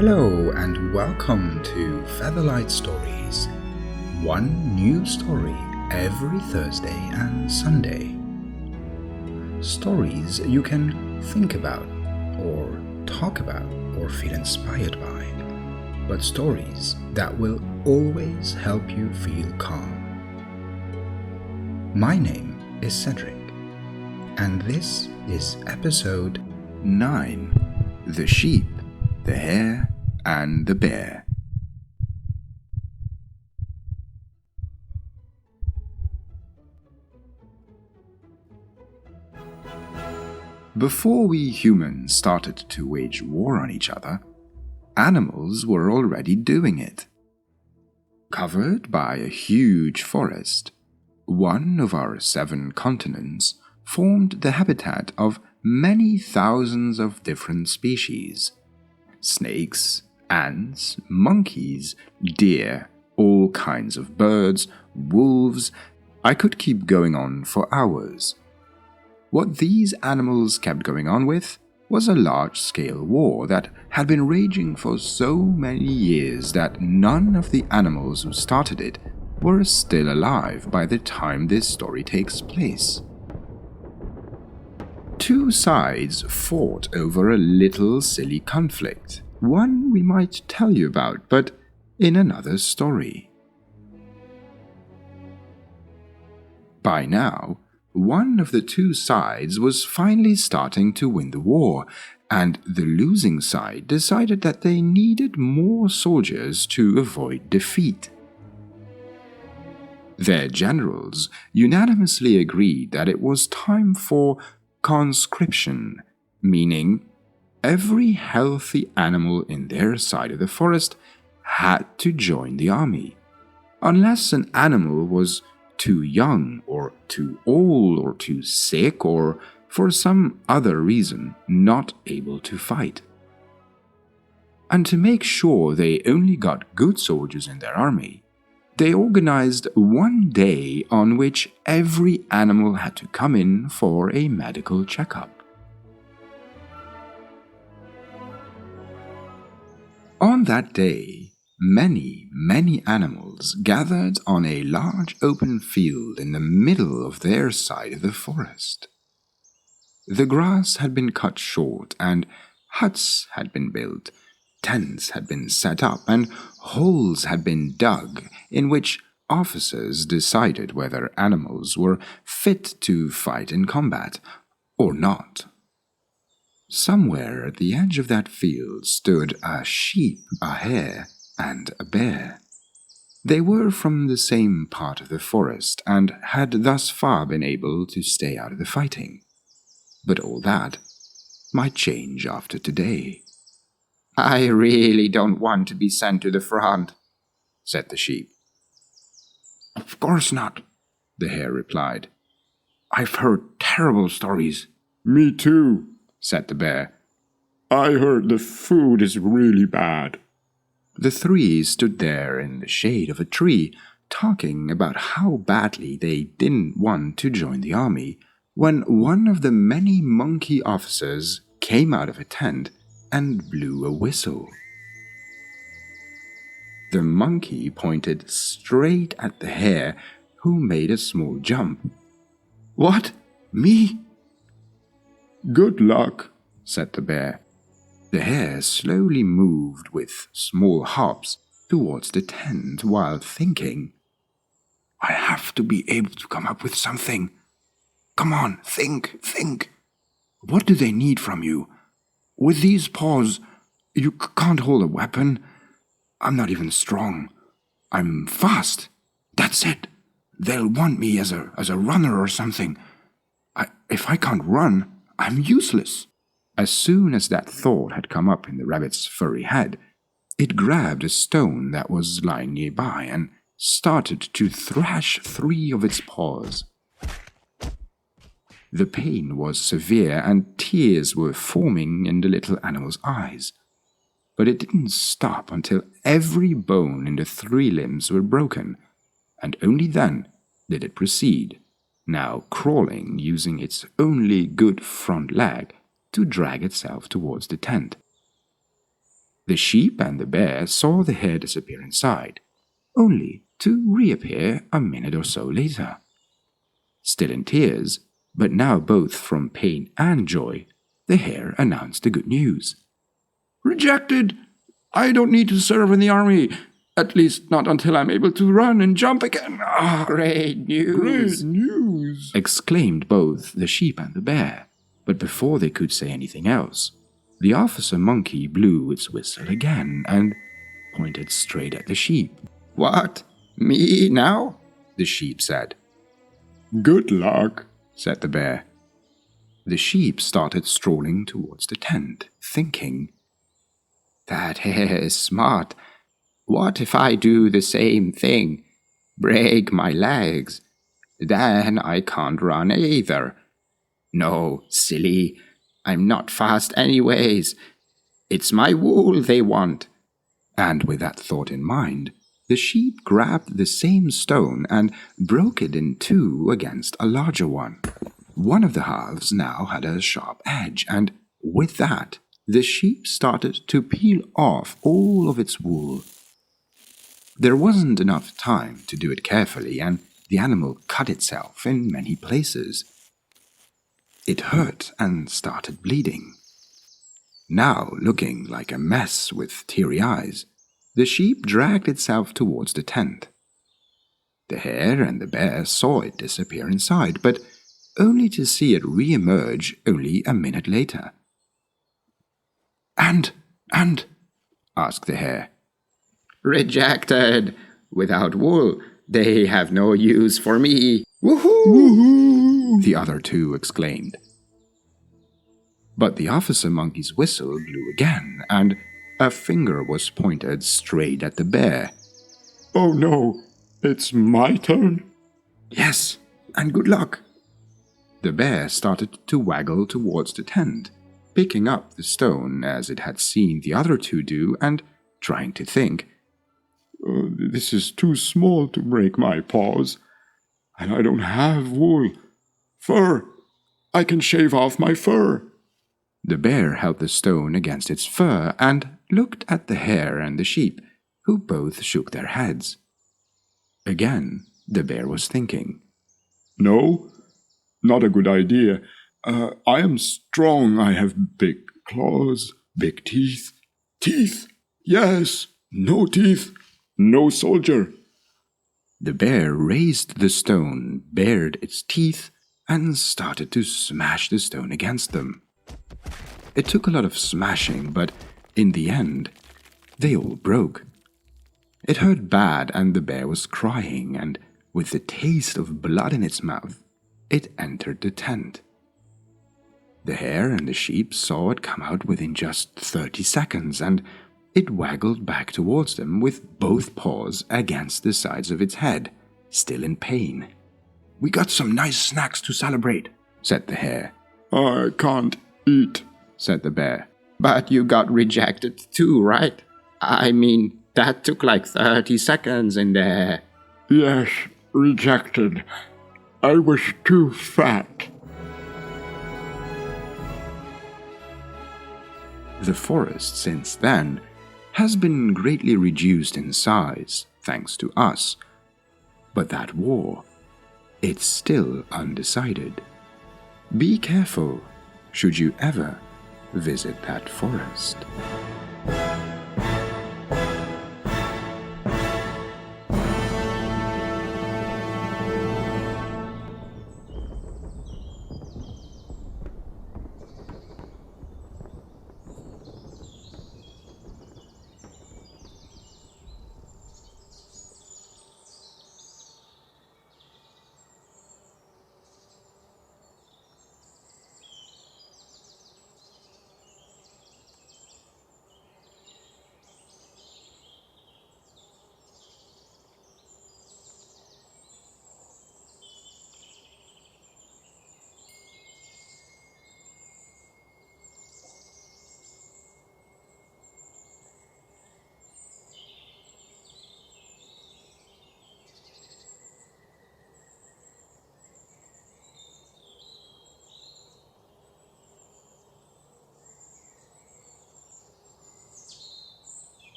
Hello and welcome to Featherlight Stories. One new story every Thursday and Sunday. Stories you can think about or talk about or feel inspired by, but stories that will always help you feel calm. My name is Cedric, and this is episode 9, The Sheep, the Hare, and the Bear. Before we humans started to wage war on each other, animals were already doing it. Covered by a huge forest, one of our 7 continents formed the habitat of many thousands of different species. Snakes, ants, monkeys, deer, all kinds of birds, wolves. I could keep going on for hours. What these animals kept going on with was a large-scale war that had been raging for so many years that none of the animals who started it were still alive by the time this story takes place. 2 sides fought over a little silly conflict, one we might tell you about, but in another story. By now, one of the 2 sides was finally starting to win the war, and the losing side decided that they needed more soldiers to avoid defeat. Their generals unanimously agreed that it was time for conscription, meaning every healthy animal in their side of the forest had to join the army, unless an animal was too young or too old or too sick or for some other reason not able to fight. And to make sure they only got good soldiers in their army, they organized one day on which every animal had to come in for a medical checkup. On that day, many animals gathered on a large open field in the middle of their side of the forest. The grass had been cut short and huts had been built. Tents had been set up and holes had been dug in which officers decided whether animals were fit to fight in combat or not. Somewhere at the edge of that field stood a sheep, a hare, and a bear. They were from the same part of the forest and had thus far been able to stay out of the fighting. But all that might change after today. "I really don't want to be sent to the front," said the sheep. "Of course not," the hare replied. "I've heard terrible stories." "Me too," said the bear. "I heard the food is really bad." The 3 stood there in the shade of a tree, talking about how badly they didn't want to join the army, when one of the many monkey officers came out of a tent and blew a whistle. The monkey pointed straight at the hare, who made a small jump. "What? Me?" "Good luck," said the bear. The hare slowly moved with small hops towards the tent while thinking, "I have to be able to come up with something. Come on, think. What do they need from you? With these paws, you can't hold a weapon. I'm not even strong. I'm fast. That's it. They'll want me as a runner or something. If I can't run, I'm useless." As soon as that thought had come up in the rabbit's furry head, it grabbed a stone that was lying nearby and started to thrash 3 of its paws. The pain was severe and tears were forming in the little animal's eyes. But it didn't stop until every bone in the 3 limbs were broken, and only then did it proceed, now crawling using its only good front leg to drag itself towards the tent. The sheep and the bear saw the hare disappear inside, only to reappear a minute or so later. Still in tears, but now both from pain and joy, the hare announced the good news. "Rejected! I don't need to serve in the army, at least not until I'm able to run and jump again." "Oh, great news!" Great news! exclaimed both the sheep and the bear. But before they could say anything else, the officer monkey blew its whistle again and pointed straight at the sheep. "What? Me now?" the sheep said. Good luck, said the bear. The sheep started strolling towards the tent, thinking, "That hare is smart. What if I do the same thing? Break my legs. Then I can't run either. No, silly, I'm not fast anyways. It's my wool they want." And with that thought in mind, the sheep grabbed the same stone and broke it in two against a larger one. One of the halves now had a sharp edge, and with that, the sheep started to peel off all of its wool. There wasn't enough time to do it carefully, and the animal cut itself in many places. It hurt and started bleeding. Now looking like a mess with teary eyes, the sheep dragged itself towards the tent. The hare and the bear saw it disappear inside, but only to see it re-emerge only a minute later. And, asked the hare. "Rejected. Without wool, they have no use for me. Woohoo! Woohoo! The other two exclaimed. But the officer monkey's whistle blew again, and a finger was pointed straight at the bear. Oh no, it's my turn? Yes, and good luck. The bear started to waggle towards the tent, picking up the stone as it had seen the other two do and trying to think. This is too small to break my paws, and I don't have wool. Fur! I can shave off my fur. The bear held the stone against its fur and looked at the hare and the sheep, who both shook their heads. Again, the bear was thinking. No, not a good idea. I am strong. I have big claws, big teeth. Teeth! Yes! No teeth! No soldier! The bear raised the stone, bared its teeth, and started to smash the stone against them. It took a lot of smashing, but in the end, they all broke. It hurt bad, and the bear was crying, and with the taste of blood in its mouth, it entered the tent. The hare and the sheep saw it come out within just 30 seconds, and it waggled back towards them with both paws against the sides of its head, still in pain. "We got some nice snacks to celebrate," said the hare. I can't eat, said the bear. "But you got rejected too, right? I mean, that took like 30 seconds in there." Yes, rejected. I was too fat. The forest since then has been greatly reduced in size, thanks to us. But that war, it's still undecided. Be careful should you ever visit that forest.